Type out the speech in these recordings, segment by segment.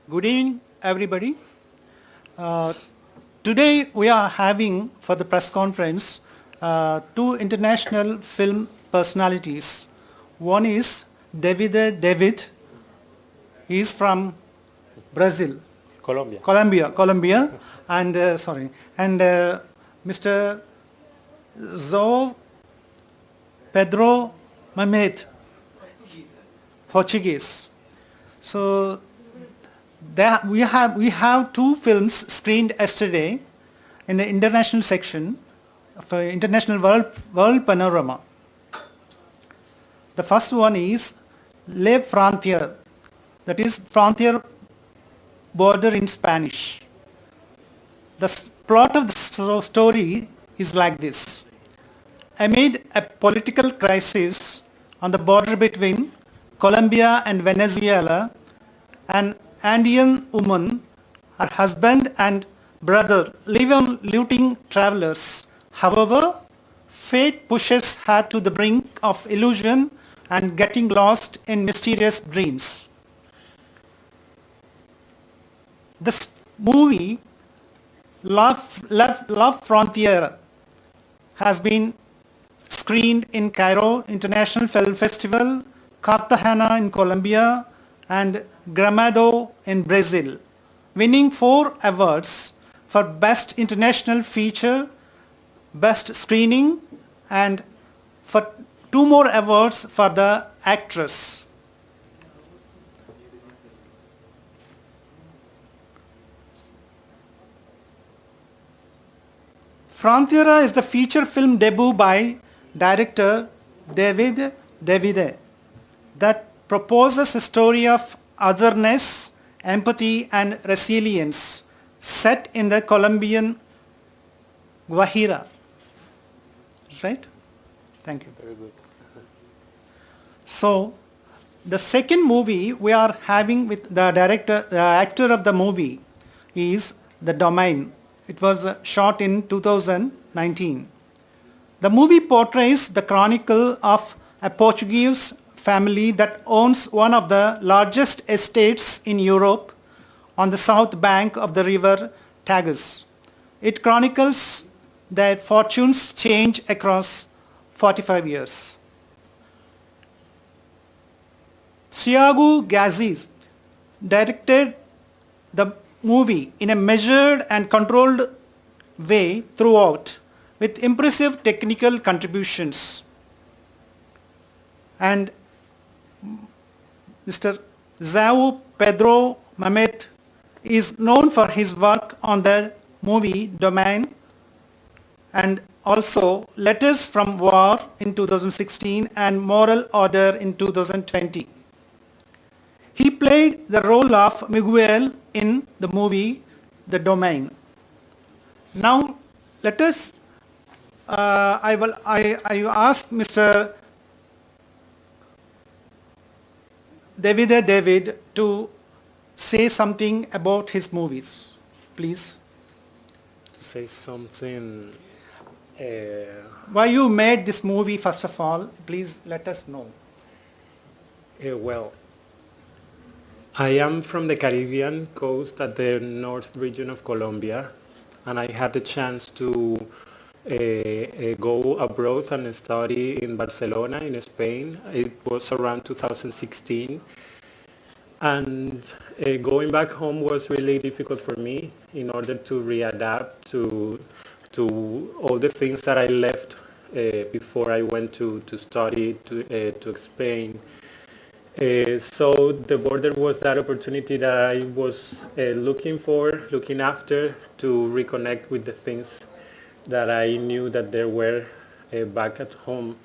Good evening, everybody. Uh, Today we are having for the press conference two international film personalities. One is David. He is from Brazil, Colombia. Colombia, and Mr. João Pedro Mamet, Portuguese. So we have two films screened yesterday in the international section of International World Panorama. The first one is Le Frontier, that is frontier border in Spanish. The plot of the story is like this. Amid a political crisis on the border between Colombia and Venezuela, an Andean woman, her husband and brother live on looting travelers. However, fate pushes her to the brink of illusion and getting lost in mysterious dreams. This movie, Love Frontier, has been screened in Cairo International Film Festival, Cartagena in Colombia, and Gramado in Brazil, winning 4 awards for Best International Feature, Best Screening, and for 2 more awards for the actress. Frontiera is the feature film debut by director David that proposes a story of otherness, empathy, and resilience set in the Colombian Guajira. Right? Thank you. Very good. So, the second movie we are having with the actor of the movie is The Domain. It was shot in 2019. The movie portrays the chronicle of a Portuguese family that owns one of the largest estates in Europe on the south bank of the river Tagus. It chronicles their fortunes change across 45 years. Thiago Gazis directed the movie in a measured and controlled way throughout, with impressive technical contributions. And Mr. João Pedro Mamet is known for his work on the movie Domain and also Letters from War in 2016 and Moral Order in 2020. He played the role of Miguel in the movie The Domain. Now, let us, I ask Mr. David to say something about his movies, please. To say something. Why you made this movie, first of all, please let us know. Well, I am from the Caribbean coast at the north region of Colombia, and I had the chance to go abroad and study in Barcelona, in Spain. It was around 2016. And going back home was really difficult for me in order to readapt to all the things that I left before I went to study to Spain. So the border was that opportunity that I was looking after to reconnect with the things that I knew that there were back at home.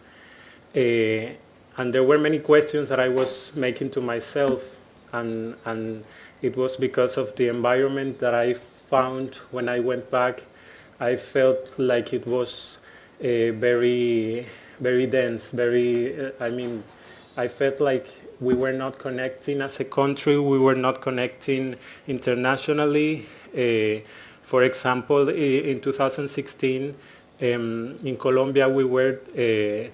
And there were many questions that I was making to myself, and it was because of the environment that I found when I went back. I felt like it was very, very dense, I felt like we were not connecting as a country, we were not connecting internationally. For example, in 2016, in Colombia, we were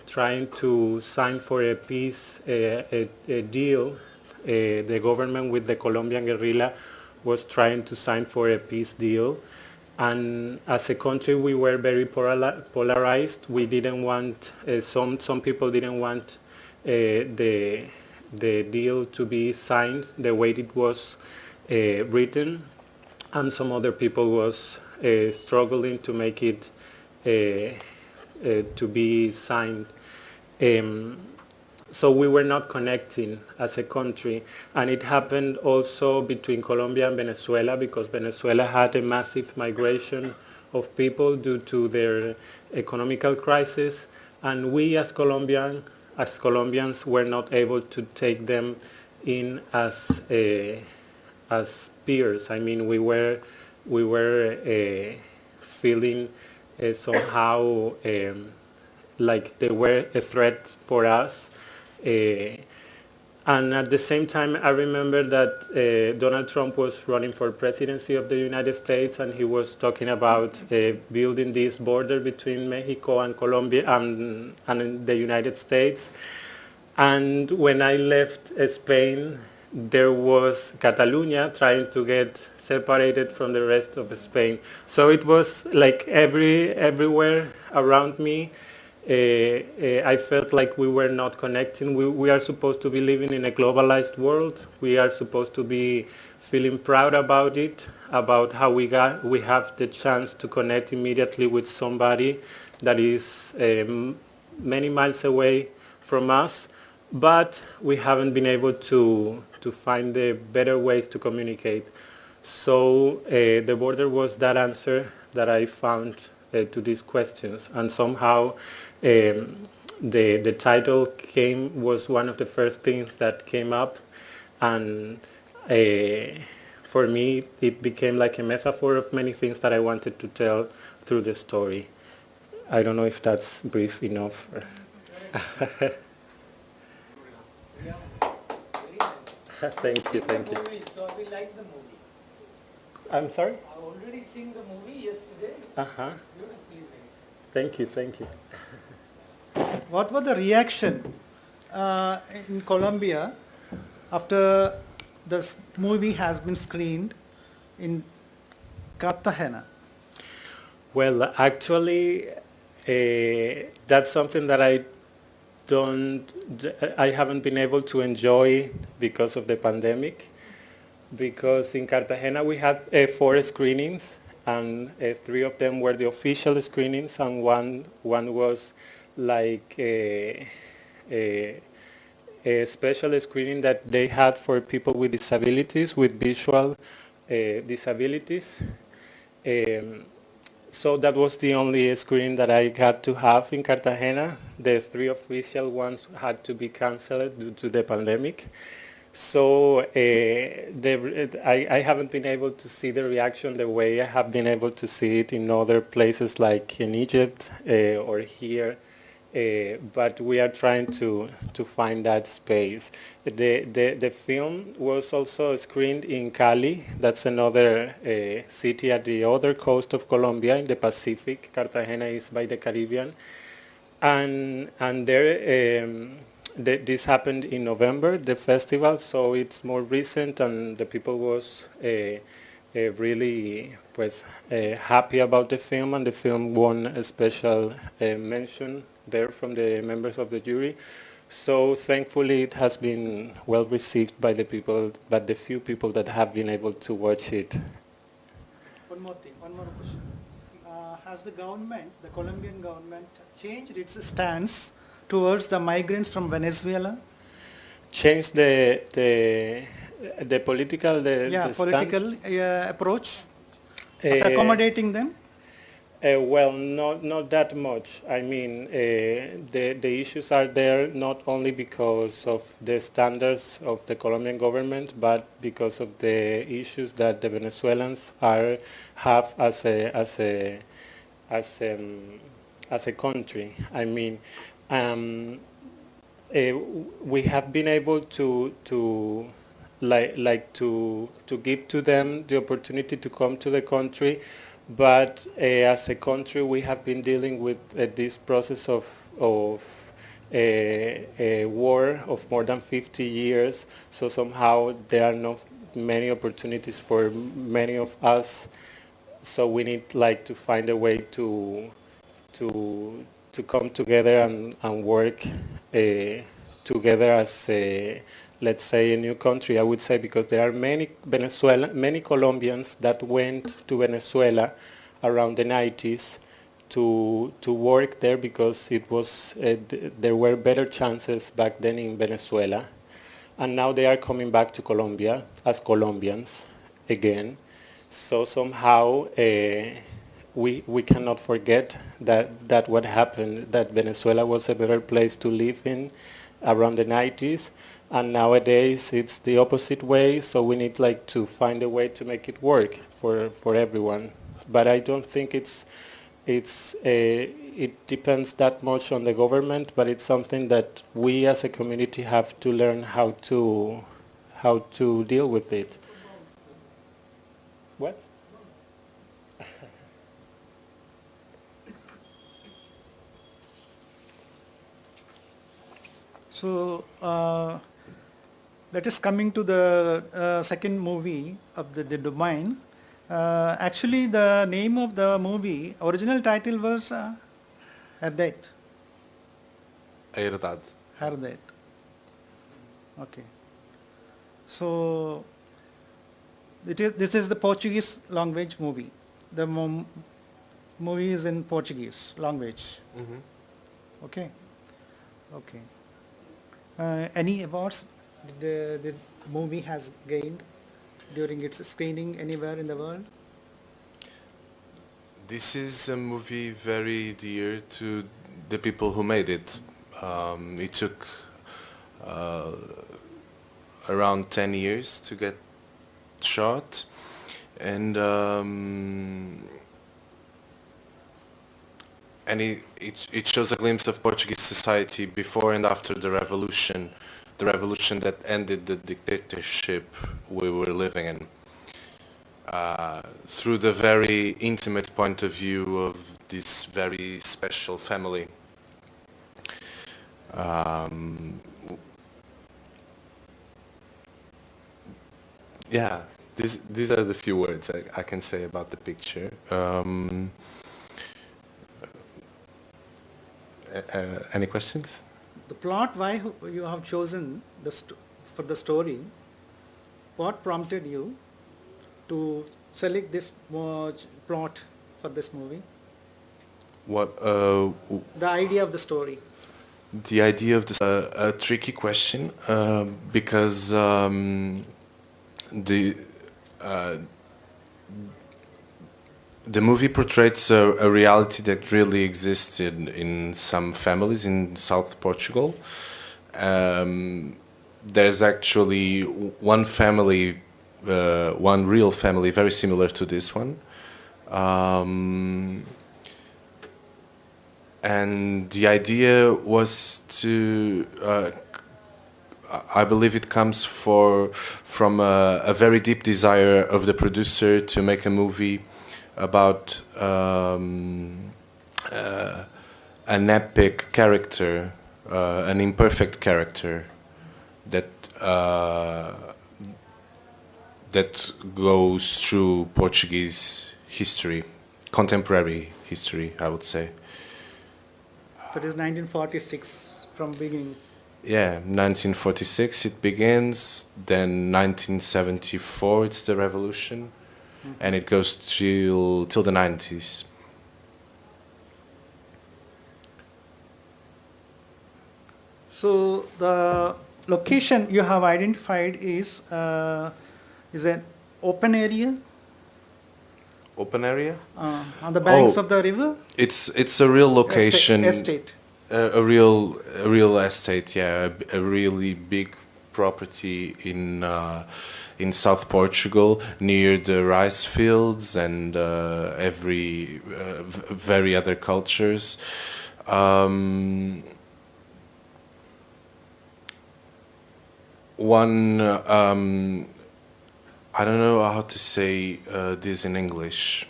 trying to sign for a peace a deal, the government with the Colombian guerrilla, was trying to sign for a peace deal. And as a country, we were very polarized. We didn't want, some people didn't want the deal to be signed the way it was written, and some other people was struggling to make it to be signed. So we were not connecting as a country. And it happened also between Colombia and Venezuela, because Venezuela had a massive migration of people due to their economical crisis. And we as Colombians were not able to take them in as peers. I mean, we were feeling somehow like they were a threat for us. And at the same time, I remember that Donald Trump was running for presidency of the United States, and he was talking about building this border between Mexico and Colombia and the United States. And when I left Spain, there was Catalonia trying to get separated from the rest of Spain. So it was like everywhere around me. I felt like we were not connecting. We are supposed to be living in a globalized world. We are supposed to be feeling proud about it, about how we have the chance to connect immediately with somebody that is many miles away from us, but we haven't been able to find the better ways to communicate. So the border was that answer that I found to these questions, and somehow the title was one of the first things that came up, and for me it became like a metaphor of many things that I wanted to tell through the story. I don't know if that's brief enough. Thank you. So we like the movie. I'm sorry? I already seen the movie yesterday. Uh-huh. Beautifully made. Thank you. What was the reaction in Colombia after this movie has been screened in Cartagena? Well, actually, that's something that I haven't been able to enjoy because of the pandemic. Because in Cartagena we had 4 screenings, and 3 of them were the official screenings, and one was like a special screening that they had for people with disabilities, with visual disabilities. So that was the only screening that I had to have in Cartagena. The 3 official ones had to be canceled due to the pandemic. So I haven't been able to see the reaction the way I have been able to see it in other places like in Egypt or here. But we are trying to find that space. The film was also screened in Cali. That's another city at the other coast of Colombia in the Pacific. Cartagena is by the Caribbean. And there, this happened in November, the festival, so it's more recent, and the people was really happy about the film, and the film won a special mention there from the members of the jury. So thankfully it has been well received by the people, but the few people that have been able to watch it. One more question. Has the Colombian government, changed its stance towards the migrants from Venezuela? Changed the political political approach of Uh, accommodating them? Well, not that much. I mean, the issues are there not only because of the standards of the Colombian government, but because of the issues that the Venezuelans have as a country. I mean, we have been able to give to them the opportunity to come to the country, but as a country we have been dealing with this process of a war of more than 50 years, so somehow there are many opportunities for many of us. So we need like to find a way to come together and work together as let's say a new country. I would say because there are many Colombians that went to Venezuela around the 90s to work there because it was there were better chances back then in Venezuela, and now they are coming back to Colombia as Colombians again. So somehow we cannot forget that what happened, that Venezuela was a better place to live in around the 90s, and nowadays it's the opposite way, so we need like to find a way to make it work for everyone. But I don't think it depends that much on the government, but it's something that we as a community have to learn how to deal with it. What? So let us coming to the second movie of the domain. Actually, the name of the movie, original title was Herdate. Herdade. Herdate. Okay. So this is the Portuguese language movie. The movie is in Portuguese language. Mm-hmm. Okay. Okay. Any awards the movie has gained during its screening anywhere in the world? This is a movie very dear to the people who made it. It took around 10 years to get shot, and it shows a glimpse of Portuguese society before and after the revolution that ended the dictatorship we were living in, through the very intimate point of view of this very special family. Yeah, these are the few words I can say about the picture. Any questions? The plot, why you have chosen for the story, what prompted you to select this plot for this movie? What? The idea of the story. The idea of this a tricky question because the movie portrays a reality that really existed in some families in South Portugal. There's actually one family, one real family, very similar to this one. And the idea was to, I believe it comes from a very deep desire of the producer to make a movie about an epic character, an imperfect character that that goes through Portuguese history, contemporary history, I would say. So it is 1946 from beginning. Yeah, 1946 it begins, then 1974 it's the revolution, and it goes till the 90s. So the location you have identified is an open area Open area? on the banks Oh. of the river. It's a real location. Estate. A real estate, yeah, a really big property in South Portugal near the rice fields and very other cultures. I don't know how to say this in English.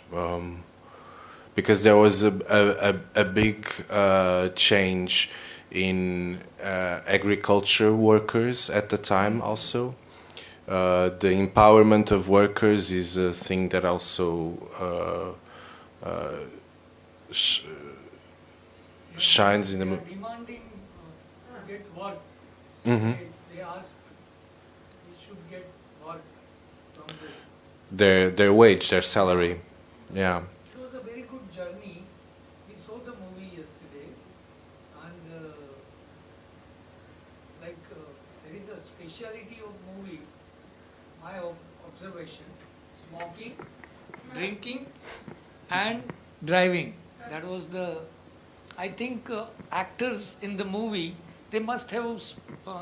Because there was a big change in agriculture workers at the time also. the empowerment of workers is a thing that also sh- shines in the They are movie. demanding to get work. Hmm. They ask, we should get work from this. Their wage, their salary. Yeah. It was a very good journey. We saw the movie yesterday, and there is a speciality of movie. My observation: smoking, drinking, and driving. That was the. I think actors in the movie, they must have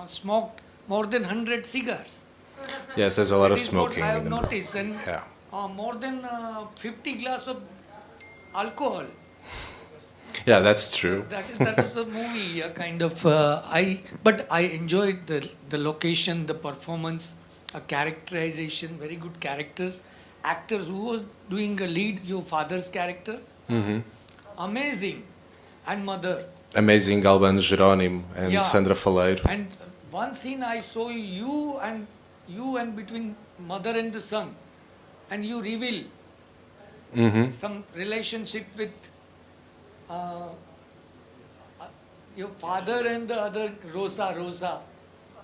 smoked more than 100 cigars. Yes, there's a lot That of is smoking what I in have the movie. noticed, and Yeah. more than 50 glass of alcohol. Yeah, that's true. That was the movie kind of. But I enjoyed the location, the performance, characterization, very good characters, actors. Who was doing a lead? Your father's character, Hmm. amazing, and mother. Amazing Albano Jerónimo and Yeah. Sandra Faleiro. And one scene I saw you and between mother and the son, and you reveal Hmm. some relationship with uh, your father and the other Rosa,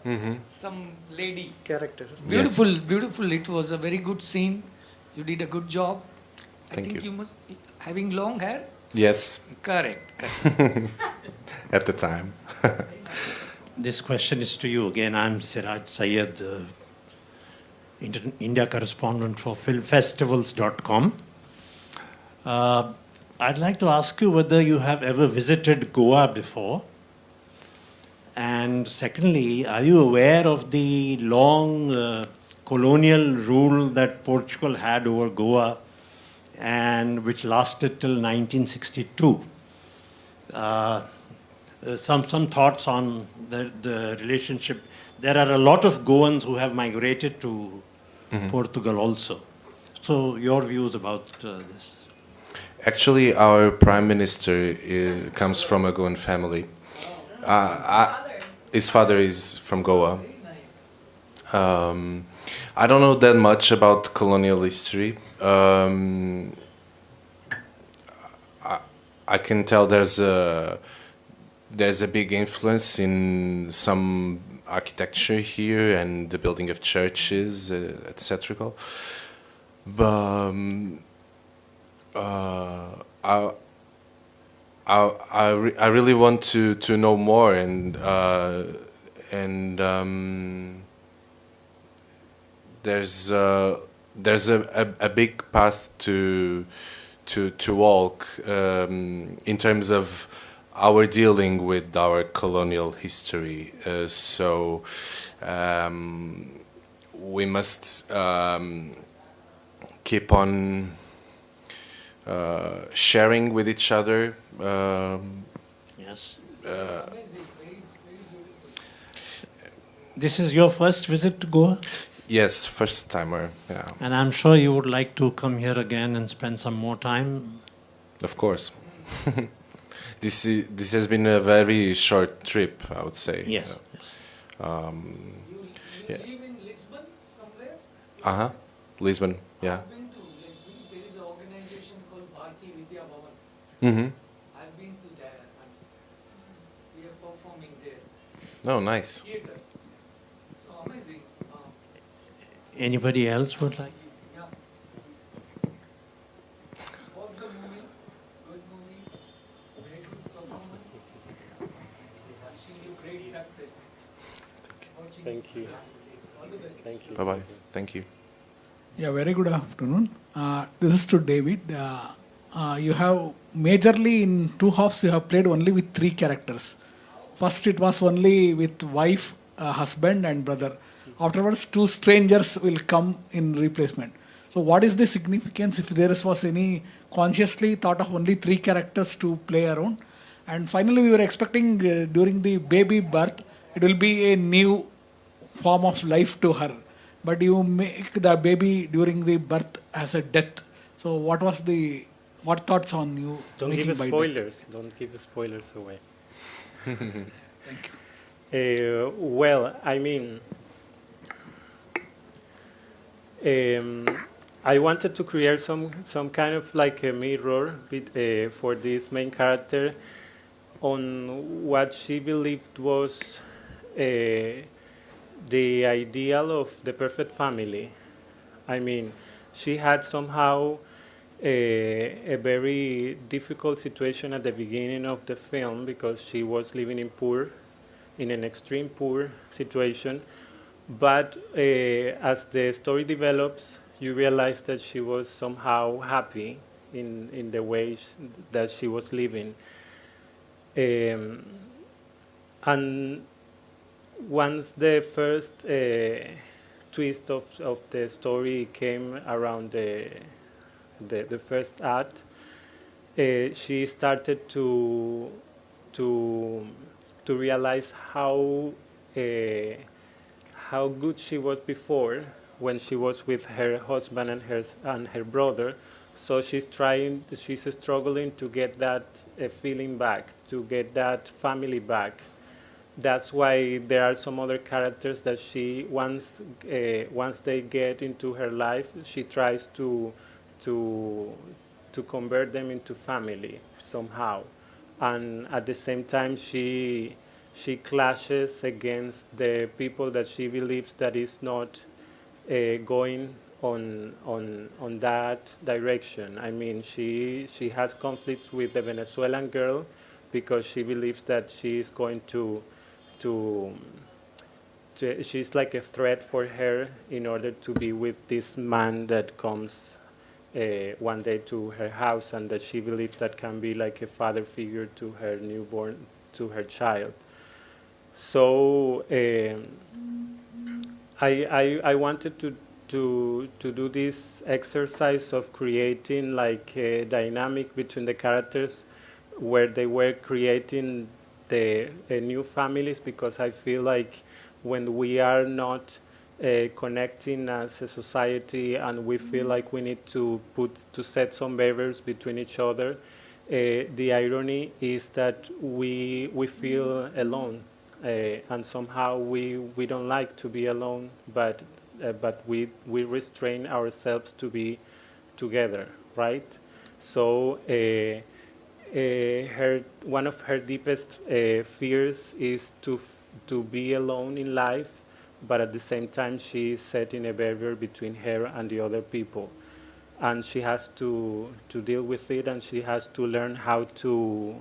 Hmm. some lady. Character. Beautiful, beautiful. It was a very good scene. You did a good job. Thank I think you. you must having long hair. Yes, Correct. at the time. This question is to you again. I'm Siraj Sayed, India correspondent for filmfestivals.com. I'd like to ask you whether you have ever visited Goa before. And secondly, are you aware of the long colonial rule that Portugal had over Goa and which lasted till 1962? Some thoughts on the relationship. There are a lot of Goans who have migrated to Portugal also. So your views about this? Actually, our prime minister comes from a Goan family. His father is from Goa. I don't know that much about colonial history. I can tell there's a big influence in some architecture here and the building of churches, etc. But I really want to know more and there's a big path to walk in terms of our dealing with our colonial history. So we must keep on sharing with each other. Yes. Amazing, very, very beautiful. This is your first visit to Goa? Yes, first timer. Yeah, And I'm sure you would like to come here again and spend some more time. of course. This has been a very short trip, I would say. Yes. You Yeah. live in Lisbon somewhere? Uh-huh. Lisbon. Yeah. I've been to Lisbon. There is an organization called Bharti Vidya Bhavan. Mm-hmm. I've been to there and we are performing there. Oh, nice. Theatre. So amazing. Anybody else would like? Yeah. Watch the movie. Good movie. Very good performance. Wishing you great success. Watching Thank you. all the best. Thank you. Bye-bye. Thank you. Yeah, very good afternoon. This is to David. You have majorly in two halves you have played only with three characters. First it was only with wife, husband and brother. Afterwards two strangers will come in replacement. So what is the significance if there was any consciously thought of only three characters to play around? And finally we were expecting during the baby birth it will be a new form of life to her. But you make the baby during the birth as a death. So what thoughts on you Don't making give by spoilers. Don't give spoilers away. death? Thank you. Well, I mean, I wanted to create some kind of like a mirror for this main character on what she believed was the ideal of the perfect family. I mean, she had somehow a very difficult situation at the beginning of the film because she was living in an extreme poor situation. But as the story develops, you realize that she was somehow happy in the way that she was living. And once the first twist of the story came around the first act, she started to realize how good she was before when she was with her husband and her brother. So she's struggling to get that feeling back, to get that family back. That's why there are some other characters that she once they get into her life, she tries to convert them into family somehow, and at the same time she clashes against the people that she believes that is not going on that direction. I mean, she has conflicts with the Venezuelan girl because she believes that she is going to she's like a threat for her in order to be with this man that comes one day to her house, and that she believes that can be like a father figure to her newborn, to her child. So I wanted to do this exercise of creating like a dynamic between the characters where they were creating the new families, because I feel like when we are not connecting as a society and we feel like we need to set some barriers between each other, the irony is that we feel alone, and somehow we don't like to be alone, but we restrain ourselves to be together, right? So one of her deepest fears is to be alone in life, but at the same time she is setting a barrier between her and the other people, and she has to deal with it, and she has to learn how to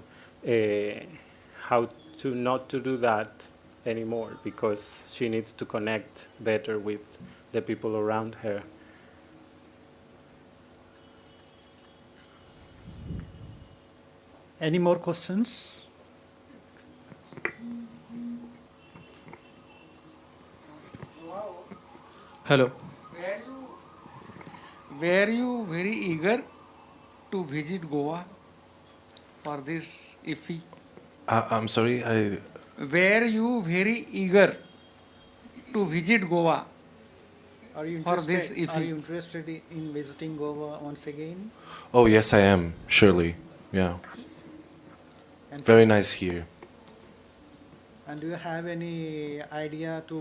not to do that anymore, because she needs to connect better with the people around her. Any more questions? Hello. Were you very eager to visit Goa for this IFFI? I'm sorry, Were you very eager to visit Goa Are you for this interested, are IFFI? you interested in visiting Goa once again? oh yes, I am, surely, yeah. And, Very nice here. and do you have any idea to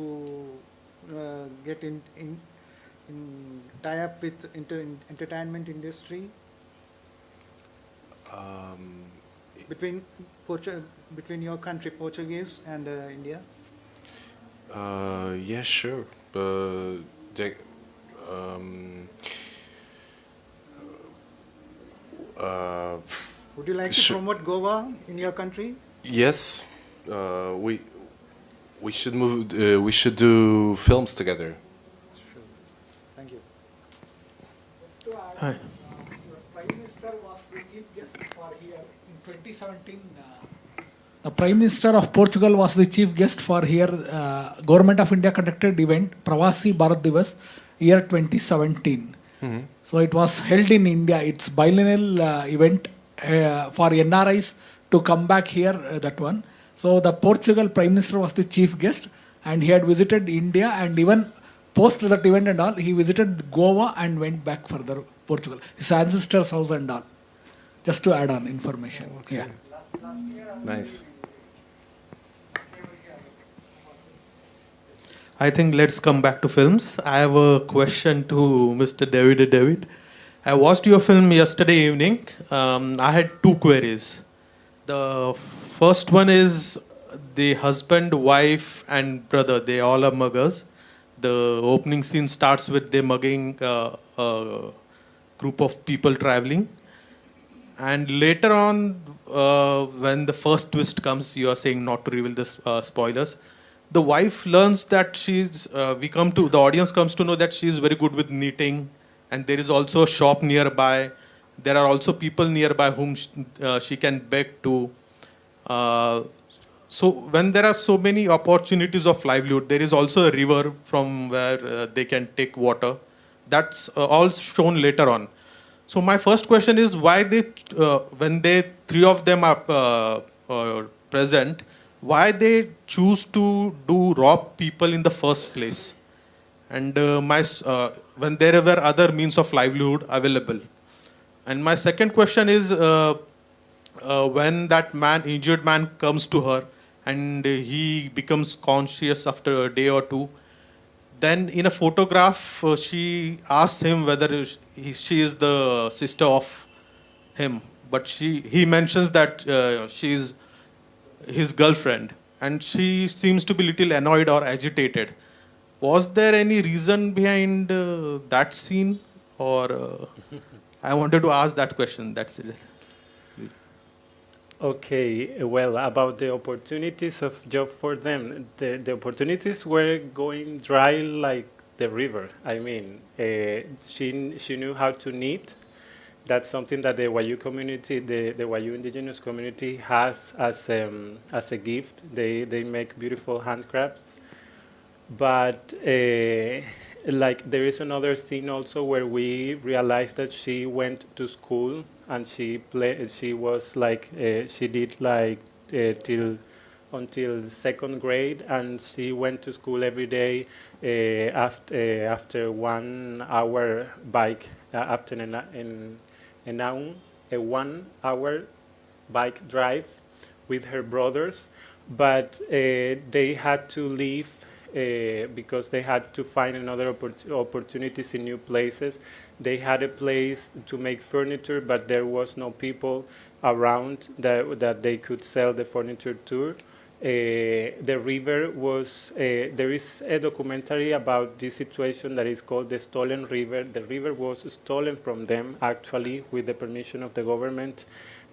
get in tie up with entertainment industry between between your country, Portuguese, and India? Yeah, sure. The, um, Would you like to Sure. promote Goa in your country? yes, we should move. We should do films together. Sure. Thank you. Just to add, Hi. the Prime Minister was the chief guest for here in 2017. The Prime Minister of Portugal was the chief guest for here. Government of India conducted event Pravasi Bharat Divas year 2017. So it was held in India. It's biennial event for NRIs to come back here. That one. So the Portugal Prime Minister was the chief guest, and he had visited India, and even post that event and all, he visited Goa and went back further Portugal, his ancestors' house and all. Just to add on information. Yeah. Nice. I think let's come back to films. I have a question to Mr. David. David, I watched your film yesterday evening. I had two queries. The first one is the husband, wife, and brother. They all are muggers. The opening scene starts with they mugging a group of people traveling, and later on, when the first twist comes, you are saying not to reveal the spoilers. The wife learns that she's. The audience comes to know that she is very good with knitting, and there is also a shop nearby. There are also people nearby whom she can beg to. Uh, so when there are so many opportunities of livelihood, there is also a river from where they can take water. That's all shown later on. So my first question is why when they three of them are present, why they choose to do rob people in the first place, and when there were other means of livelihood available. And my second question is when that injured man comes to her, and he becomes conscious after a day or two. Then in a photograph, she asks him whether she is the sister of him, but he mentions that she is his girlfriend, and she seems to be little annoyed or agitated. Was there any reason behind that scene, or I wanted to ask that question. That's it. Okay, well, about the opportunities of job for them, the opportunities were going dry like the river. I mean, she knew how to knit. That's something that the Wayu community, the Wayu indigenous community has as a gift. They make beautiful handcrafts. But like there is another scene also where we realized that she went to school and she was like she did like till until second grade, and she went to school every day after 1 hour bike after a 1 hour bike drive with her brothers, but they had to leave because they had to find another opportunities in new places. They had a place to make furniture, but there was no people around that they could sell the furniture to. The river was, there is a documentary about this situation that is called the Stolen River. The river was stolen from them, actually, with the permission of the government.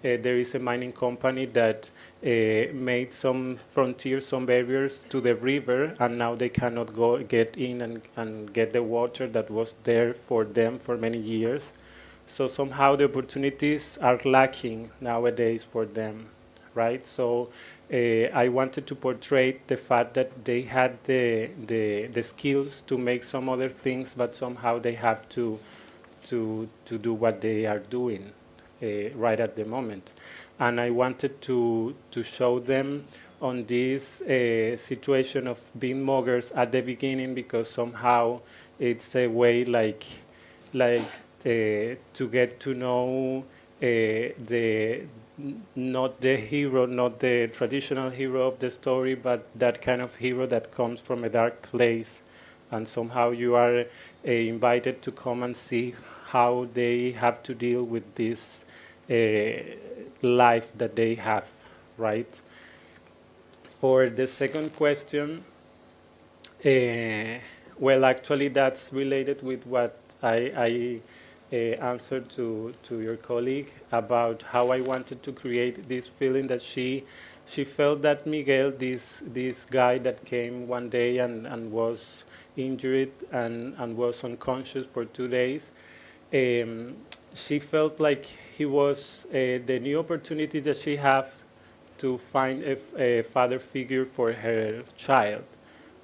There is a mining company that made some frontiers, some barriers to the river, and now they cannot get in and get the water that was there for them for many years. So somehow the opportunities are lacking nowadays for them, right? So I wanted to portray the fact that they had the skills to make some other things, but somehow they have to do what they are doing right at the moment. And I wanted to show them on this situation of being muggers at the beginning, because somehow it's a way like to get to know not the hero, not the traditional hero of the story, but that kind of hero that comes from a dark place, and somehow you are invited to come and see how they have to deal with this life that they have, right? For the second question, well, actually, that's related with what I answered to your colleague about how I wanted to create this feeling that she felt that Miguel, this guy that came one day and was injured and was unconscious for 2 days, she felt like he was the new opportunity that she had to find a father figure for her child,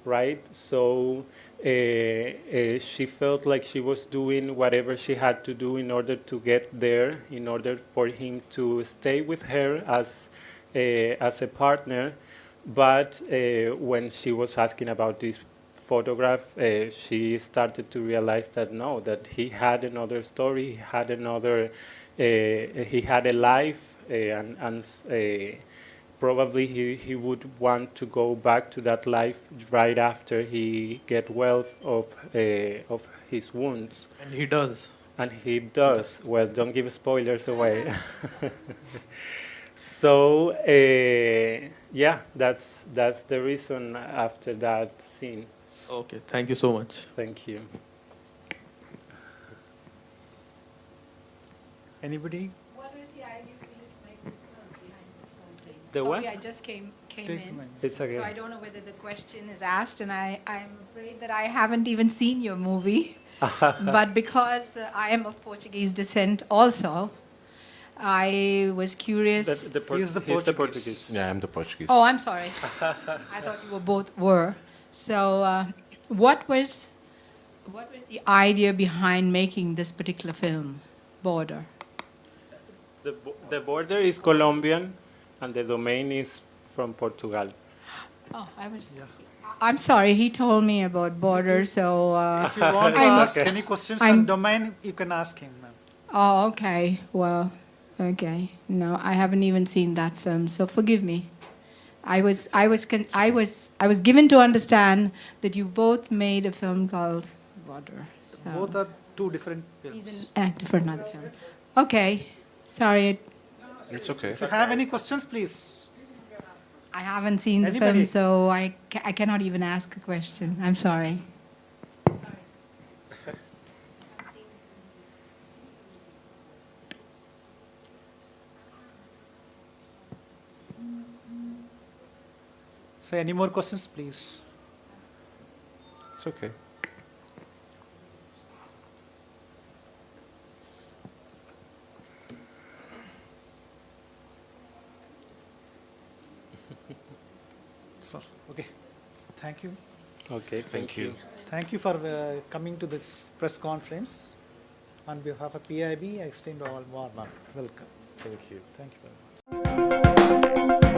right? So she felt like she was doing whatever she had to do in order to get there, in order for him to stay with her as a partner. But when she was asking about this photograph, she started to realize that no, that he had another story, he had another, he had a life, probably he would want to go back to that life right after he get well of his wounds. And he does. And he does. Well, don't give spoilers away. So yeah, that's the reason after that scene. Okay, thank you so much. Thank you. Anybody? What was the idea for you to make this film, behind this whole thing? The Sorry, what? I just came Take in. mine. It's okay. So I don't know whether the question is asked, and I'm afraid that I haven't even seen your movie. But because I am of Portuguese descent also, I was curious. He's the He's the Portuguese. Portuguese. Yeah, I'm the Portuguese. Oh, I'm sorry. I thought you were both were. So what was the idea behind making this particular film, Border? The border is Colombian, and the domain is from Portugal. Oh, I'm sorry. He told me about Border, so. If you want to I'm- ask any questions I'm- on domain, you can ask him, ma'am. Oh, okay. Well, okay. No, I haven't even seen that film, so forgive me. I was given to understand that you both made a film called Border. So Both are two different he's films. an actor for another film. Okay. Sorry, It's okay. If you have any questions, please. I haven't seen the Anybody? film, so I cannot even ask a question. I'm sorry. So any more questions, please? It's okay. So, okay. Thank you. Okay, Thank you. Thank you for coming to this press conference. On behalf of PIB, I extend all warm welcome. Thank you. Thank you very much.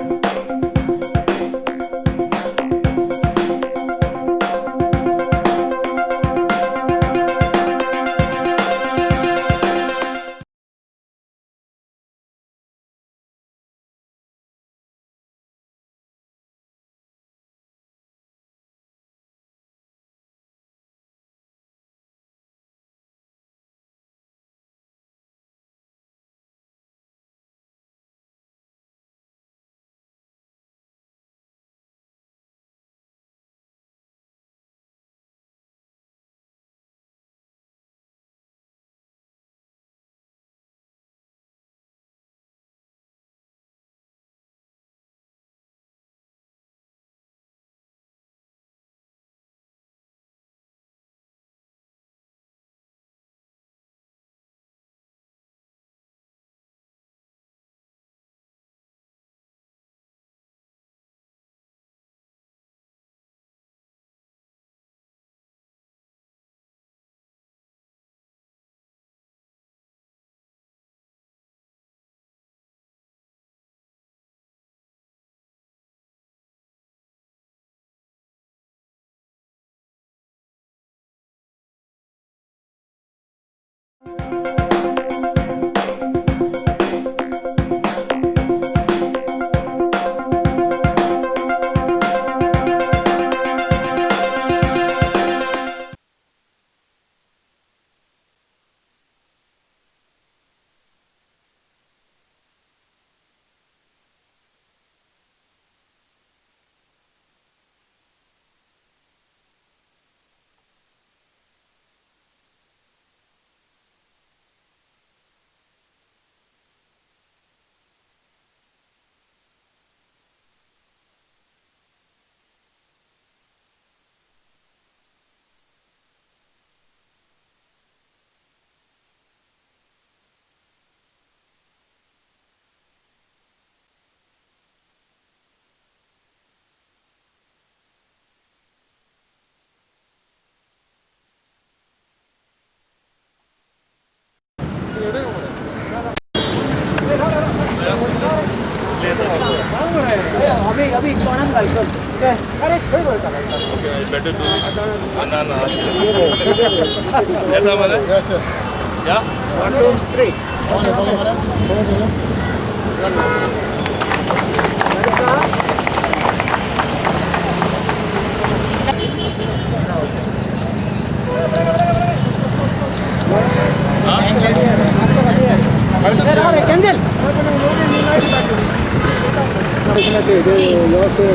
Yeah.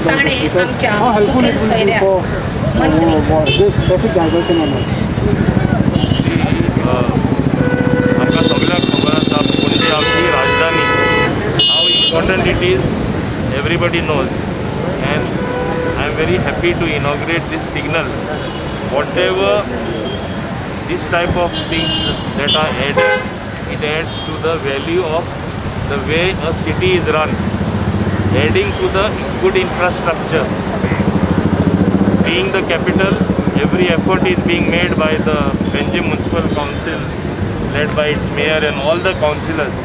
ताणे आमच्या मुखेल सोयऱ्या मंत्री आमकां सगळ्यांक खबर आसा पणजे आमची राजधानी हाव important it is everybody knows and I am very happy to inaugurate this signal whatever this type of things that are added, it adds to the value of the way a city is run, adding to the good infrastructure. Being the capital, every effort is being made by the Benjim Municipal Council, led by its mayor and all the councillors,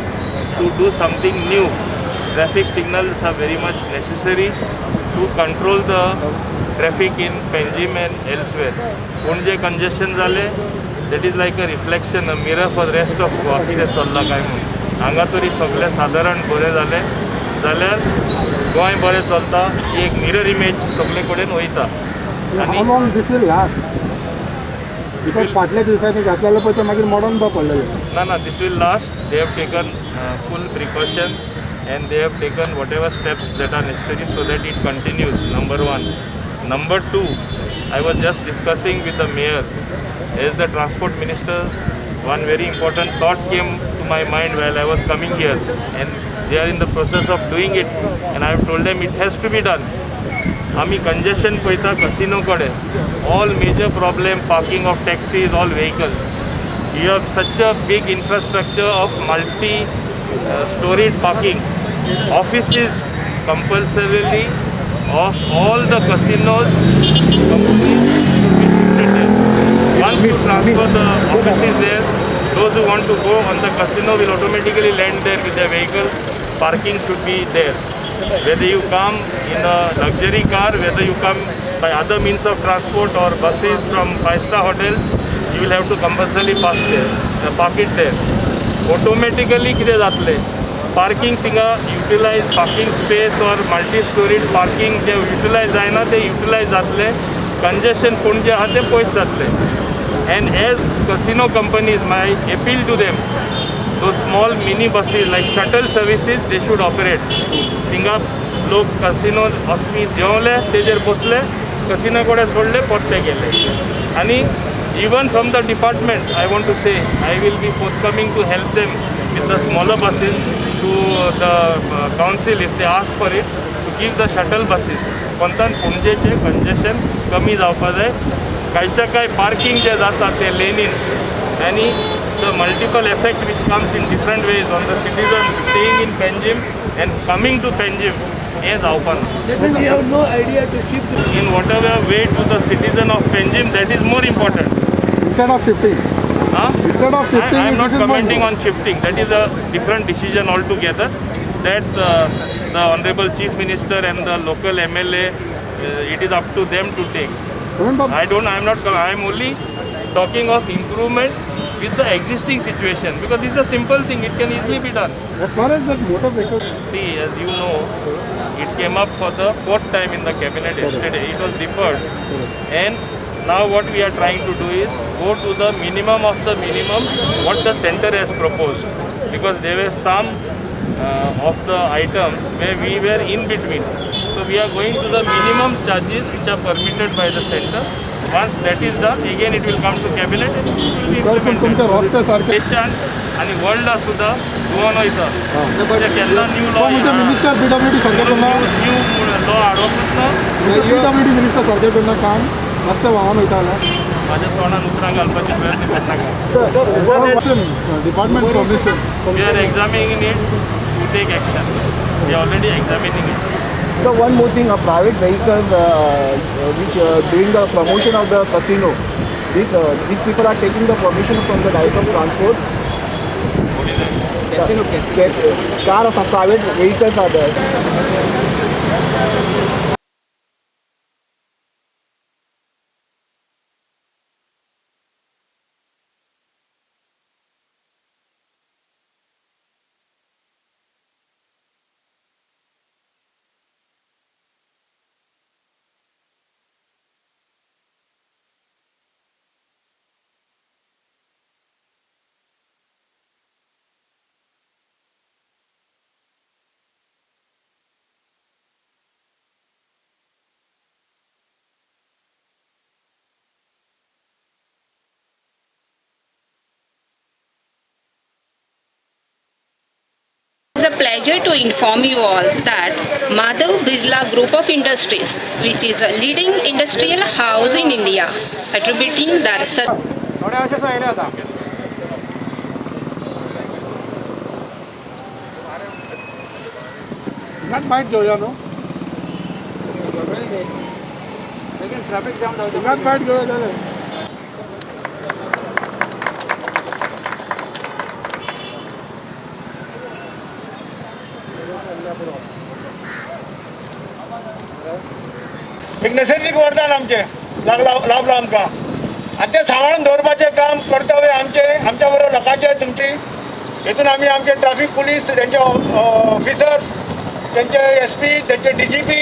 to do something new. Traffic signals are very much necessary to control the traffic in Benjim and elsewhere. Pune congestion zale, that is like a reflection, a mirror for the rest of Goa. कितें चल्लां काय म्हणून हांगा तरी सगळें सादारण बरें जालें जाल्यार गोंय बरें चलता ही एक मिरर इमेज सगळे कडेन वयता. How long this will last? Because फाटल्या दिवसांनी घातलेलो पळय तो मागीर मोडोन बा पडलेलो. ना this will last. They have taken full precautions and they have taken whatever steps that are necessary so that it continues. Number one. Number two, I was just discussing with the mayor. As the transport minister, one very important thought came to my mind while I was coming here, and they are in the process of doing it, and I have told them it has to be done. Ami congestion पळयता casino कड़े, all major problem, parking of taxis, all vehicles. You have such a big infrastructure of multi-storied parking. Offices compulsorily of all the casinos, companies should be shifted there. Once you transfer the offices there, those who want to go on the casino will automatically land there with their vehicle. Parking should be there. Whether you come in a luxury car, whether you come by other means of transport or buses from 5-star hotel, you will have to compulsorily park it there. Automatically कितें जातलें? Parking थिंगा utilize parking space or multi-storied parking J utilize जायना ते utilize जातलें. Congestion Panaji आहा ते पयस जातलें. And as casino companies, my appeal to them, those small mini buses like shuttle services, they should operate. थिंगा लोक casino वचपी देंवले, तेजेर बसले, casino कडेन सोडले, परते गेले. आनी even from the department, I want to say, I will be forthcoming to help them with the smaller buses to the council if they ask for it, to give the shuttle buses. कोणतान पणजेचे congestion कमी जावपा जाय. कांयच्या कांय parking जे जाता ते लेनीन आनी the multiple effect which comes in different ways on the citizens staying in Benjim and coming to Benjim hey जावपाना. We have no idea to shift In whatever way to the citizen of Benjim, that is more important. instead of shifting. Instead of shifting, I am not this is commenting one. on shifting. That is a different decision altogether. That the Honorable Chief Minister and the local MLA, it is up to them to take. I am only talking of improvement with the existing situation because this is a simple thing, it can easily be done. As far as that motor vehicles, See, as you know, it came up for the 4th time in the cabinet yesterday, it was deferred. And now what we are trying to do is go to the minimum of the minimum what the centre has proposed. Because there were some of the items where we were in between. So we are going to the minimum charges which are permitted by the centre. Once that is done, again it will come to cabinet and it will be implemented. Nation आणि वर्ल्डला सुद्धा गोवन वयता म्हणजे केन्ना new law minister PWD सरकार new law हाडोकूच ना PWD minister सरकार कडनं काम मस्त वाहन वयता माझ्या तोंडान उतरां घालपाचे प्रयत्न करता department permission. We are examining it to take action. We are already examining it. So one more thing, a private vehicle which doing the promotion of the casino, these people are taking the permission from the Director of Transport. Car of private vehicles are there. pleasure to inform you all that Madhav Birla Group of Industries, which is a leading industrial house in India, attributing their byte घेऊया no traffic jam byte घेऊया झालं एक नैसर्गिक वरदान आमचे लाभला आमकां आनी तें सांबाळून दवरपाचें काम कर्तव्य आमच्या बरोबर लोकांचे तुमची हेतून आमी आमचे ट्रॅफिक पुलीस तेंचे ऑफिसर्स तेंचे SP तेंचे DGP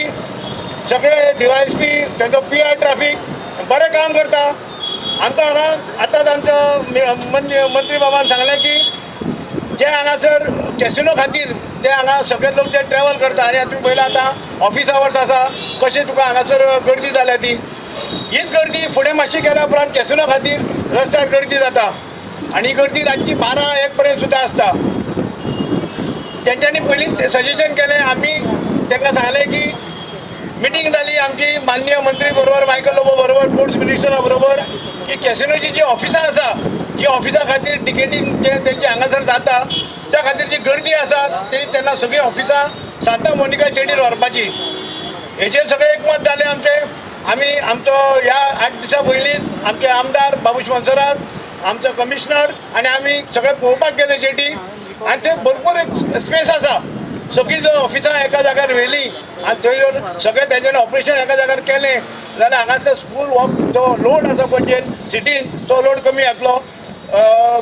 सगळे DYSP तेंचो PI ट्रॅफिक बरें काम करता आमकां हांगा आतांच आमच्या मंत्री बाबान सांगलें की जे हांगासर कॅसिनो खातीर ते हांगा सगळे लोक जे ट्रॅव्हल करता आनी तुमी पळयलां आतां ऑफिस आवर्स आसा कशी तुका हांगासर गर्दी जाल्या ती हीच गर्दी फुडें मातशी गेल्या उपरांत कॅसिनो खातीर रस्त्यार गर्दी जाता आनी गर्दी रातची 12-1 पर्यंत सुद्दां आसता तेंच्यांनी पयलीं सजेशन केलें आमी तांकां सांगलें की मिटींग जाली आमची माननीय मंत्री बरोबर मायकल लोबो बरोबर स्पोर्ट्स मिनिस्टरा बरोबर की कॅसिनोची जी ऑफिसां आसा जी ऑफिसा खातीर टिकेटींग जे तेंचे हांगासर जाता त्या खातीर जी गर्दी आसा ती तेन्ना सगळीं ऑफिसां सांता मोनिका चेडीर व्हरपाची हेचेर सगळें एकमत जालें आमचें आमी आमचो ह्या 8 दिसां पयलींच आमचे आमदार बाबूश मनसराज आमचो कमिशनर आनी आमी सगळे पळोवपाक गेले जेटी आनी थंय भरपूर स्पेस आसा सगळीं जर ऑफिसां एका जाग्यार व्हेलीं आनी थंय जर सगळें तेंच्यांनी ऑपरेशन एका जाग्यार केलें जाल्यार हांगासले स्कूल हो जो लोड आसा पणजेन सिटीन तो लोड कमी जातलो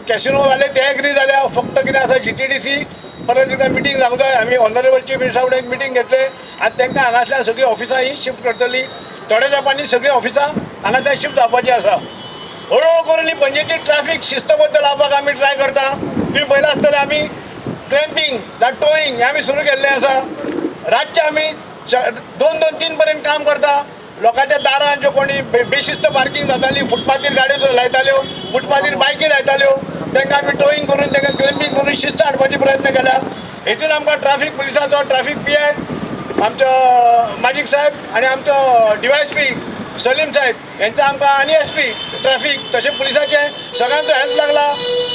कॅसिनोवाले ते एग्री जाल्या फक्त कितें आसा GTDC परत एकदां मिटींग जावंक जाय आमी ऑनरेबल चीफ मिनिस्टरा कडेन एक मिटींग घेतले आनी तांकां हांगासल्यान सगळीं ऑफिसां ही शिफ्ट करतलीं थोड्या तेंपांनी सगळीं ऑफिसां हांगासल्यान शिफ्ट जावपाची आसा हळू करून ही पणजेची ट्रॅफिक शिस्तबद्द लावपाक आमी ट्राय करता तुमी पळयलां आसतलें आमी क्लॅम्पिंग दा टोईंग हें आमी सुरू केल्लें आसा रातचे आमी 2-3 पर्यंत काम करता लोकांच्या दारान ज्यो कोणी बेशिस्त पार्किंग जाताली फुटपाथीर गाडयो लायताल्यो फुटपाथीर बायकी लायताल्यो तांकां आमी टोईंग करून तांकां क्लॅम्पिंग करून शिस्त हाडपाची प्रयत्न केला हेतून आमकां ट्रॅफिक पुलिसाचो ट्रॅफिक PI आमचो माजीक साहेब आनी आमचो DYSP सलीम साहेब हेंचो आमकां आनी SP ट्रॅफिक तशें पुलिसाचें सगळ्यांचो हेल्प लागला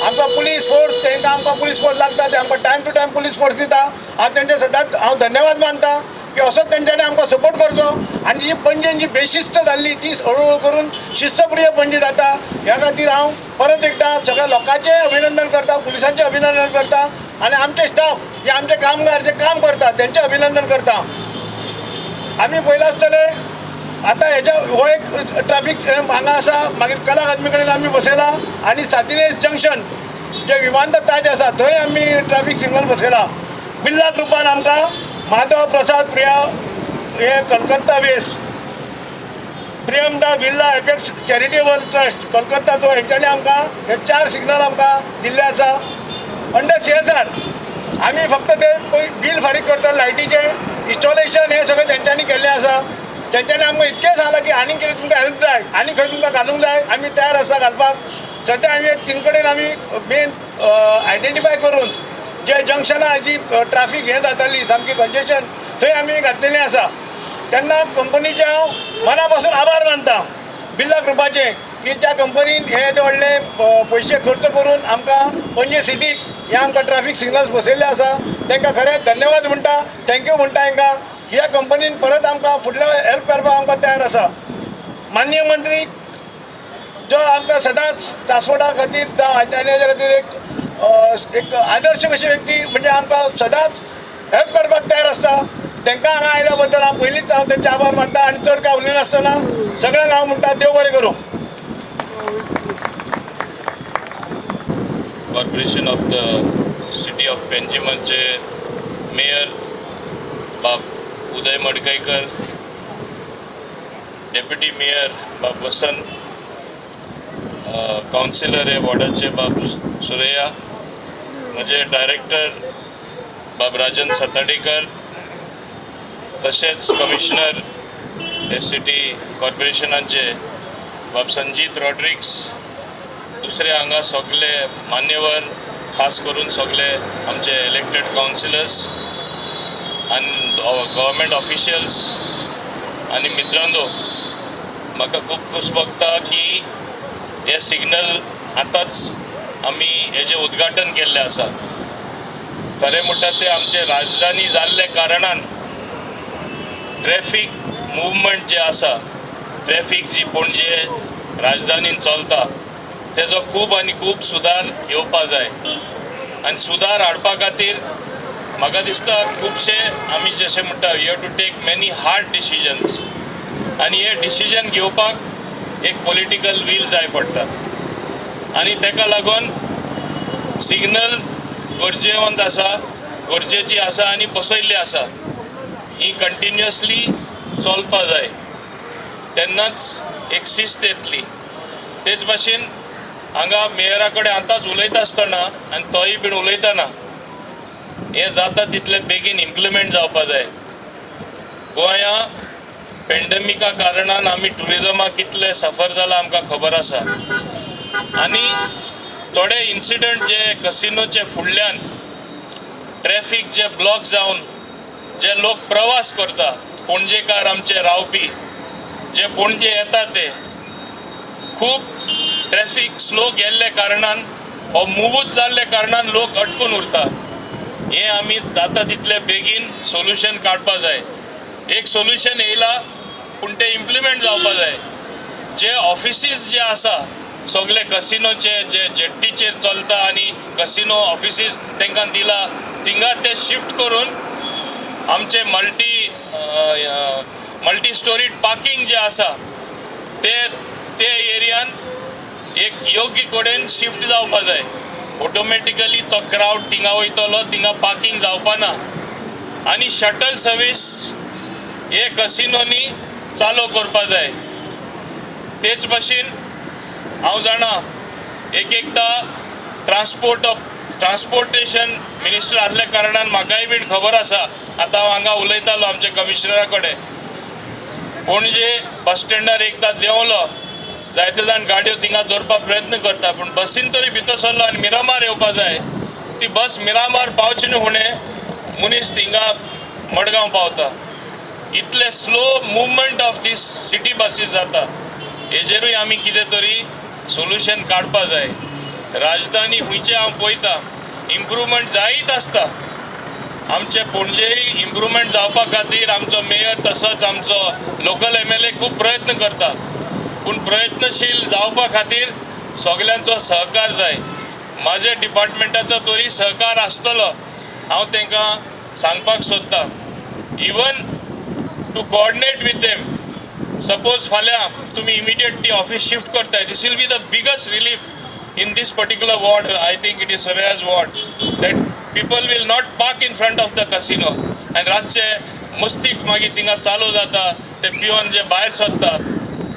आमकां पुलीस फोर्स तांकां आमकां पुलीस फोर्स लागता ते आमकां time to time police force दिता हांव तेंचे सदांच हांव धन्यवाद मानता की असोच तेंच्यांनी आमकां सपोर्ट करचो आनी जी पणजेन जी बेशिस्त जाल्ली ती हळू करून शिस्तप्रिय पणजी जाता ह्या खातीर हांव परत एकदां सगळ्या लोकांचें अभिनंदन करता पुलिसांचें अभिनंदन करता आनी आमचे स्टाफ जे आमचे कामगार जे काम करता तेंचें अभिनंदन करता आमी पळयलां आसतलें आतां हेच्या हो एक ट्रॅफिक हांगा आसा मागीर कला अकादमी कडेन आमी बसयला आनी सातिलेज जंक्शन जे विमानतळ ताज आसा थंय आमी ट्रॅफिक सिग्नल बसयला बिर्ला ग्रुपान आमकां माधव प्रसाद प्रिया हे Calcutta base Priyamvada Birla apex charitable trust कलकत्ताचो हेंच्यांनी आमकां हे 4 सिग्नल आमकां दिल्ले आसा अंडर 6,000 आमी फक्त ते बील फारीक करता लायटीचें इन्स्टॉलेशन हे सगळें तेंच्यांनी केल्लें आसा तेंच्यांनी आमकां इतकें सांगलां की आनी कितें तुमकां हेल्प जाय आनी खंय तुमकां घालूंक जाय आमी तयार आसता घालपाक सद्या आमी 3 कडेन आमी मेन आयडेंटिफाय करून जे जंक्शनां जी ट्रॅफिक हें जाताली सामकी कंजेशन थंय आमी घातलेलीं आसा तेन्ना कंपनीचे हांव मना पासून आभार मानता बिर्ला ग्रुपाचे की त्या कंपनीन हे व्हडले पयशे खर्च करून आमकां पणजे सिटीक हे आमकां ट्रॅफिक सिग्नल्स बसयल्ले आसा तांकां खरें धन्यवाद म्हणटा थँक्यू म्हणटा तांकां ह्या कंपनीन परत आमकां फुडलो हेल्प करपाक आमकां तयार आसा माननीय मंत्री जो आमकां सदांच ट्रान्सपोर्टा खातीर जावं आनी हेच्या खातीर एक आदर्श कशी व्यक्ती म्हणजे आमकां सदांच हेल्प करपाक तयार आसता तांकां हांगा आयल्या बद्दल हांव पयलींच हांव तेंचे आभार मानता आनी चड काय उलयनासतना सगळ्यांक हांव म्हणटा देव बरें करूं corporation of the city of पेंजीमचे मेयर बाब उदय मडकईकर डेप्युटी मेयर बाब वसंत काउन्सिलर हे वॉर्डाचे बाब सुरैया म्हजे डायरेक्टर बाब राजन सताडेकर तशेंच कमिशनर हे सिटी कॉर्पोरेशनाचे बाब संजीत रॉड्रिक्स दुसरे हांगा सगळे मान्यवर खास करून सगळे आमचे इलेक्टेड काउन्सिलर्स आनी गव्हर्मेंट ऑफिशियल्स आनी मित्रांनो, म्हाका खूब खुश भोगता की हे सिग्नल आतांच आमी हेजें उद्घाटन केल्लें आसा. खरें म्हणटा तें आमचे राजधानी जाल्ले कारणान ट्रॅफिक मुवमेंट जे आसा, ट्रॅफिक जी पणजे राजधानीन चलता तेजो खूब आनी खूब सुदार येवपा जाय. आनी सुदार हाडपा खातीर म्हाका दिसता खुबशे आमी जशें म्हणटा we have to take many hard decisions, आनी हे डिसिजन घेवपाक एक पॉलिटिकल वील जाय पडटा. आनी तेका लागून सिग्नल गरजेवंत आसा, गरजेची आसा आनी बसयल्ली आसा. ही कंटिन्युअसली चलपा जाय, तेन्नाच एक शिस्त येतली. तेच भाशेन हांगा मेयरा कडेन आतांच उलयता आसतना आनी तोय बीन उलयतना हें जाता तितले बेगीन इम्प्लिमेंट जावपा जाय. गोंया पेंडेमिका कारणान आमी ट्युरिजमाक कितले सफर जाला आमकां खबर आसा. आनी थोडे इन्सिडंट जे कसिनोचे फुडल्यान ट्रॅफिक जे ब्लॉक जावन जे लोक प्रवास करता, पणजेकार आमचे रावपी जे पणजे येता ते खूब ट्रॅफिक स्लो गेल्ले कारणान हो मुवूच जाल्ले कारणान लोक अटकून उरता. हें आमी जाता तितले बेगीन सोल्युशन काडपा जाय. एक सोल्युशन येयला पूण तें इम्प्लिमेंट जावपा जाय. जे ऑफिसीस जे आसा सगळे कसिनोचे जे जेट्टीचेर चलता आनी कसिनो ऑफिसीस तांकां दिला, थिंगा ते शिफ्ट करून आमचे मल्टी स्टोरीड पार्किंग जे आसा ते एरियान एक योग्य कडेन शिफ्ट जावपा जाय. ऑटोमॅटिकली तो क्रावड थिंगा वयतलो, थिंगा पार्किंग जावपा ना. आनी शटल सर्वीस हे कसिनोनी चालू करपा जाय. तेच भाशेन हांव जाणा एकदां ट्रान्सपोर्टेशन मिनिस्टर आसल्या कारणान म्हाकाय बीन खबर आसा. आतां हांव हांगा उलयतालो आमच्या कमिशनरा कडेन, पणजे बस स्टँडार एकदां देंवलो, जायते जाण गाडयो थिंगा दवरपाक प्रयत्न करता, पूण बसीन तरी भितर सरलो आनी मिरामार येवपा जाय. ती बस मिरामार पावची न्हू फुडें मनीस थिंगा मडगांव पावता. इतले slow movement of these city buses जाता. हेजेरूय आमी कितें तरी सोल्युशन काडपा जाय. राजधानी खुंयचे हांव पळयता इम्प्रुवमेंट जायत आसता. आमचे पणजेय इम्प्रुवमेंट जावपा खातीर आमचो मेयर तसोच आमचो लोकल MLA खूब प्रयत्न करता, पूण प्रयत्नशील जावपा खातीर सगल्यांचो सहकार जाय. म्हाज्या डिपार्टमेंटाचो तरी सहकार आसतलो. हांव तांकां सांगपाक सोदतां, even to coordinate with them. Suppose फाल्यां तुमी इमिडिएट ती ऑफिस शिफ्ट करताय, this will be the biggest relief in this particular ward. I think it is Soraya's ward, that people will not park in front of the casino and रातचे मस्तीक मागीर थिंगा चालू जाता, ते पिवन जे भायर सरता.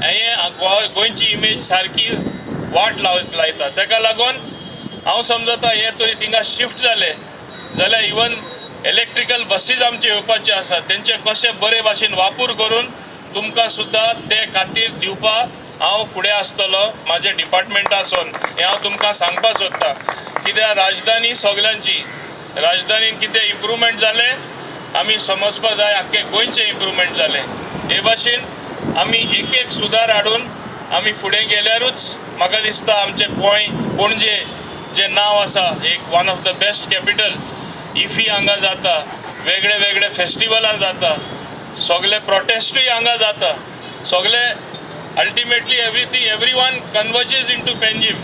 हें गोंयची इमेज सारकी वाट लायता. ताका लागून हांव समजता हे तरी थिंगा शिफ्ट जाले जाल्यार इवन इलेक्ट्रिकल बसीज आमचे येवपाचे आसा, तेंचे कशें बरे भाशेन वापर करून तुमकां सुद्दां ते खातीर दिवपा हांव फुडें आसतलो म्हाज्या डिपार्टमेंटासून. हें हांव तुमकां सांगपाक सोदतां. कित्याक राजधानी सगल्यांची, राजधानीन कितें इम्प्रुवमेंट जालें आमी समजपा जाय आख्खे गोंयचें इम्प्रुवमेंट जालें. हे भाशेन आमी एक सुदार हाडून आमी फुडें गेल्यारूच म्हाका दिसता आमचें पणजे जें नांव आसा एक one of the best capital, IFFI हांगा जाता, वेगळे वेगळे फेस्टिवलां जाता, सगळे प्रोटेस्टूय हांगा जाता, सगळे अल्टिमेटली एवरीवन कन्वर्जीस इंटू पेंजीम.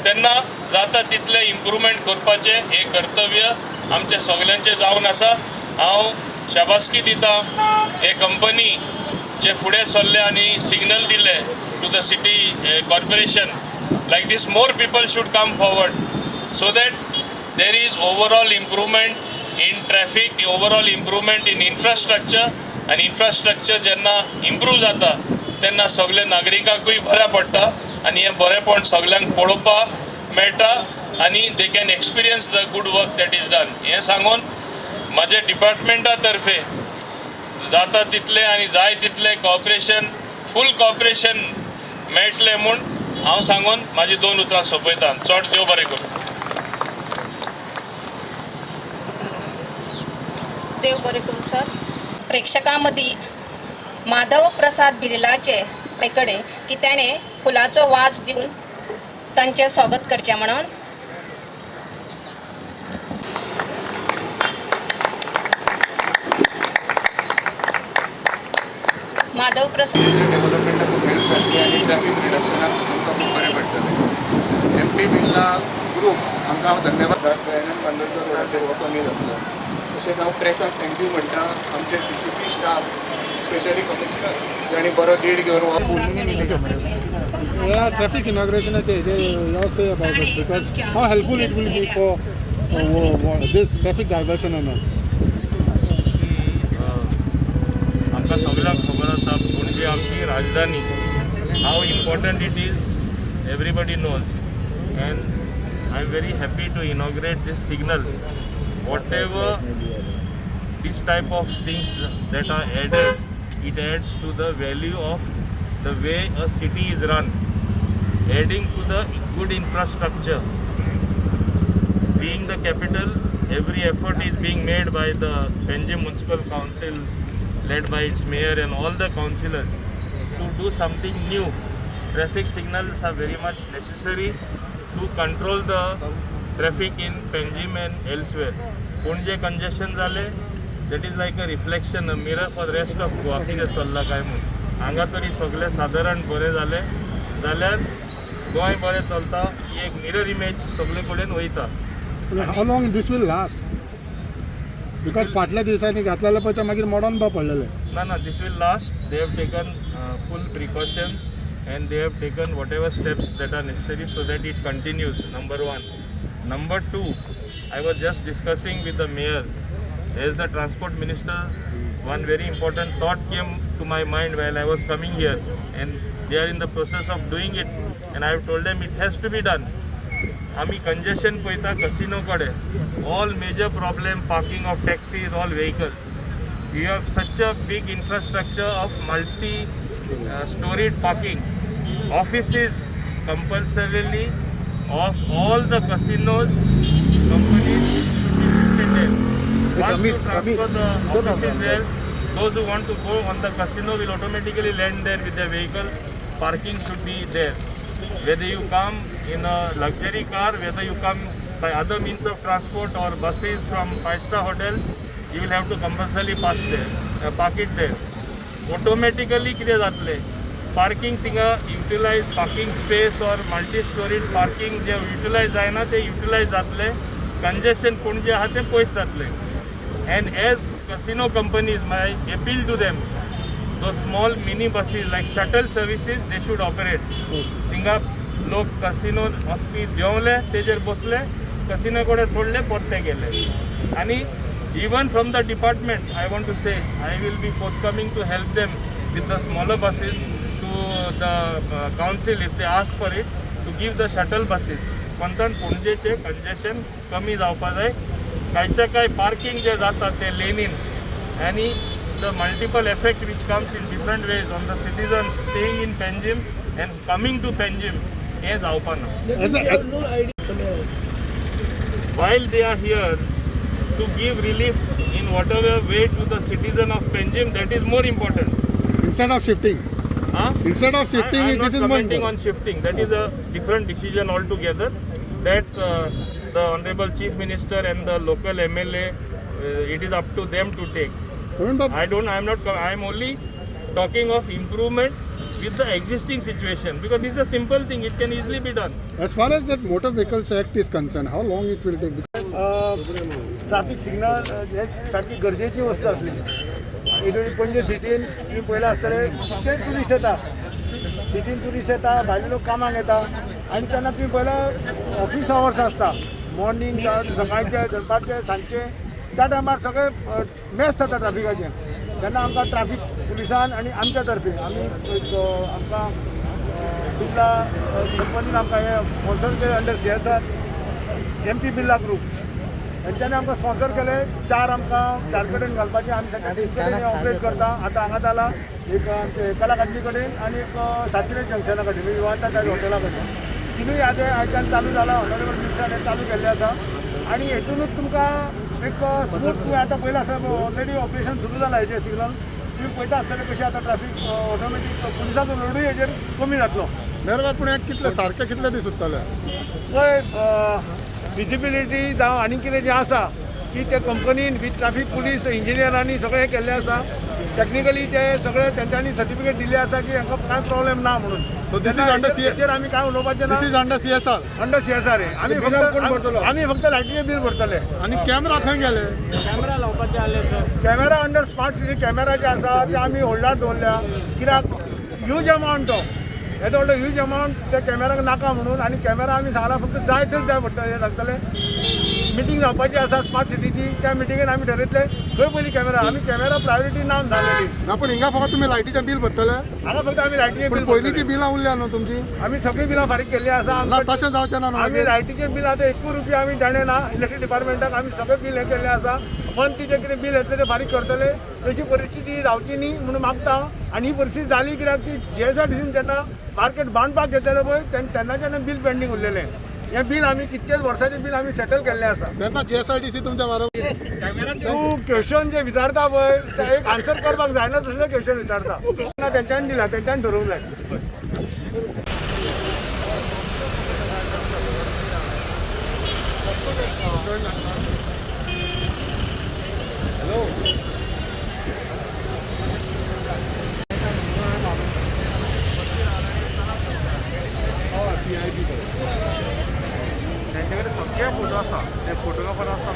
तेन्ना जाता तितले इम्प्रुवमेंट करपाचें हे कर्तव्य आमचे सगल्यांचें जावन आसा. हांव शाबासकी दिता हे कंपनी जे फुडें सरले आनी सिग्नल दिले to the city corporation. Like this more people should come forward so that there is overall improvement in traffic, overall improvement in infrastructure. आनी इन्फ्रास्ट्रक्चर जेन्ना इम्प्रूव जाता तेन्ना सगळे नागरिकांकूय बऱ्या पडटा आनी हें बरेंपण सगल्यांक पळोवपाक मेळटा आनी they can experience the good work that is done. हें सांगून म्हाज्या डिपार्टमेंटा तर्फे जाता तितलें आनी जाय तितलें कॉपरेशन, फूल कॉपरेशन मेळटलें म्हूण हांव सांगून म्हाजी 2 उतरां सोंपयतां. चड देव बरें करूं. देव बरे करू सर. प्रेक्षकांमध्ये माधव प्रसाद बिर्लाचे कडे की त्याने फुलाचो वास देऊन त्यांचे स्वागत करचे म्हणून. माधव प्रसाद डेव्हलपमेंटाक हेल्प जातली आनी ट्रॅफिक रिडक्शनाक आमकां खूब बरें पडटलें. MP बिर्ला ग्रूप आमकां धन्यवाद धाडटा. बांदोडकर रोडाचेर हो कमी जातलो. तशेंच हांव प्रेसाक थँक्यू म्हणटा. आमचे CCP स्टाफ स्पेशली कमिशनर जाणी बरो लीड घेवन ट्रॅफिक इनॉग्रेशनाचे हेजे say about it because how helpful it will be for this traffic diversion and all. आमकां सगळ्यांक खबर आसा पणजे आमची राजधानी. हाव important it is everybody knows. And I am very happy to inaugurate this signal. Whatever this type of things that are added, it adds to the value of the way a city is run, adding to the good infrastructure. Being the capital, every effort is being made by the Panjim Municipal Council, led by its mayor and all the councillors, to do something new. Traffic signals are very much necessary to control the traffic in Panjim and elsewhere. Punje congestion zale, that is like a reflection, a mirror for the rest of Goa. कितें चल्लां काय म्हणून हांगा तरी सगळें सादारण बरें जालें जाल्यार गोंय बरें चलता. ही एक मिरर इमेज सगळे कडेन वयता. How long this will last? Because फाटल्या दिसांनी घातलेले पळय ते मागीर मोडोन बा पडलेले. ना this will last. They have taken full precautions and they have taken whatever steps that are necessary so that it continues. Number 1. Number 2, I was just discussing with the mayor. As the transport minister, one very important thought came to my mind while I was coming here, and they are in the process of doing it, and I have told them it has to be done. Ami congestion poita casino kade, all major problem, parking of taxis, all vehicles. We have such a big infrastructure of multi-storied parking. Offices compulsorily of all the casinos companies should be shifted there. Once you transfer the offices there, those who want to go on the casino will automatically land there with their vehicle. Parking should be there. Whether you come in a luxury car, whether you come by other means of transport or buses from 5-star hotel, you will have to compulsorily park it there. Automatically कितें जातलें? Parking थिंगा utilize parking space or multi-storied parking J utilize जायना ते utilize जातलें. Congestion कोण जे आहा तें पयस जातलें. And as casino companies, my appeal to them, those small mini buses like shuttle services, they should operate. Tinga log casino hospi जेवले तेजेर बसले casino कडे सोडले परते गेले. आणि even from the department, I want to say I will be forthcoming to help them with the smaller buses to the council if they ask for it to give the shuttle buses. कोणतान पणजेचे congestion कमी जावपा जाय. कांयच्या काय parking जे जाता ते लेनीन आनी the multiple effect which comes in different ways on the citizens staying in Panjim and coming to Panjim हें जावपा ना. While they are here to give relief in whatever way to the citizen of Panjim, that is more important. Instead of shifting. Instead of shifting, I am this not is commenting on shifting. That is a different decision altogether. That the Honorable Chief Minister and the local MLA, it is up to them to take. I am only talking of improvement with the existing situation because this is a simple thing. It can easily be done. As far as that Motor Vehicles Act is concerned, how long it will take? Traffic signal हे सारकी गरजेची वस्त आसली. इडोळी पणजे सिटीन तुम्ही पयला आसतले कितके ट्युरिस्ट येता. सिटीन ट्युरिस्ट येता, भायले लोक कामाक येता आनी तेन्ना तुम्ही पयला ऑफिस आवर्स आसता. मॉर्निंग सकाळचे दनपारचे सांजचे त्या टायमार सगळे मॅच जाता ट्रॅफिकाचें. तेन्ना आमकां ट्रॅफिक पुलिसान आनी आमच्या तर्फे आमी आमकां बिर्ला कंपनीन आमकां हे स्पॉन्सर केले under CSR MP Birla group. तेंच्यांनी आमकां स्पॉन्सर केले. 4 आमकां 4 कडेन घालपाचें. आमी कडेन ऑपरेट करता. आतां हांगा जाला एक आमचे कलाकांडी कडेन आनी एक सातिरे जंक्शना कडेन म्हणजे विवांता त्या हॉटेला कडेन. तिनूय आयच्यान चालू जाला. ऑनरेबल मिनिस्टरान चालू केल्ले आसा. आनी हेतूनच तुमकां एक स्मूथ तुम्ही आता पहिला असं ऑलरेडी ऑपरेशन सुरू झालं हेजे सिग्नल तुम्ही पळयता आसतले कशी आता ट्रॅफिक ऑटोमॅटीक पुलिसाचो लोडूय हेजेर कमी जातलो मेरवात पूण कितले सारके कितले दीस उरतले पळय विजिबिलिटी जावं आनी कितें जें आसा की ते कंपनीन विथ ट्रॅफिक पुलीस इंजिनियरांनी सगळें केल्लें आसा टेक्निकली ते सगळे तेंच्यांनी सर्टिफिकेट दिले आसा की हांकां कांय प्रॉब्लेम ना म्हणून सो दिस इज अंडर हेचेर आमी कांय उलोवपाचें ना this is under CSR under CSR आमी फक्त लायटीचें बील भरतले आनी कॅमेरा खंय गेले कॅमेरा लावपाचे आसले sir camera under smart city camera जे आसा ते आमी होल्डार दवरल्या कित्याक ह्यूज अमावंट तो येदो व्हडलो ह्यूज अमावंट त्या कॅमेराक नाका म्हणून आनी कॅमेरा आमी सांगला फक्त जाय थंय जाय पडटले लागतले मिटींग जावपाची आसा स्मार्ट सिटीची त्या मिटींगेन आमी ठरयतले खंय पयलीं कॅमेरा आमी कॅमेरा प्रायोरिटी ना जालेली ना पूण हिंगा फकत तुमी लायटीचें बील भरतले हांगा फक्त आमी लायटीचें पूण बील पयलींची बिलां उरल्या न्हू तुमची आमी सगळीं बिलां फारीक केल्ली आसा ना तशें जावचें ना न्हू आमी लायटीचें बिल आतां 1 रुपया आमी जाणें ना इलेक्ट्रीक डिपार्टमेंटाक आमी सगळें बिल हें केल्लें आसा पण ती जें कितें बिल येतलें तें फारीक करतले तशी परिस्थिती जावची न्ही म्हणून मागता आनी ही परिस्थिती जाली कित्याक ती GSRTCन जेन्ना मार्केट बांदपाक घेतलेलें पळय तेन्नाच्यान बिल पेंडींग उरलेलें हें बिल आमी कितकेच वर्साचें बिल आमी सेटल केल्लें आसा तेन्ना GSRTC तुमच्या बरोबर तूं क्वेश्चन जे विचारता पळय ते एक आन्सर करपाक जायना तसले क्वेश्चन विचारता तेंच्यांनी दिला तेंच्यांनी ठरोवंक जाय त्यांच्याकडे सगळे फोटो आसा ते फोटोग्राफर आसा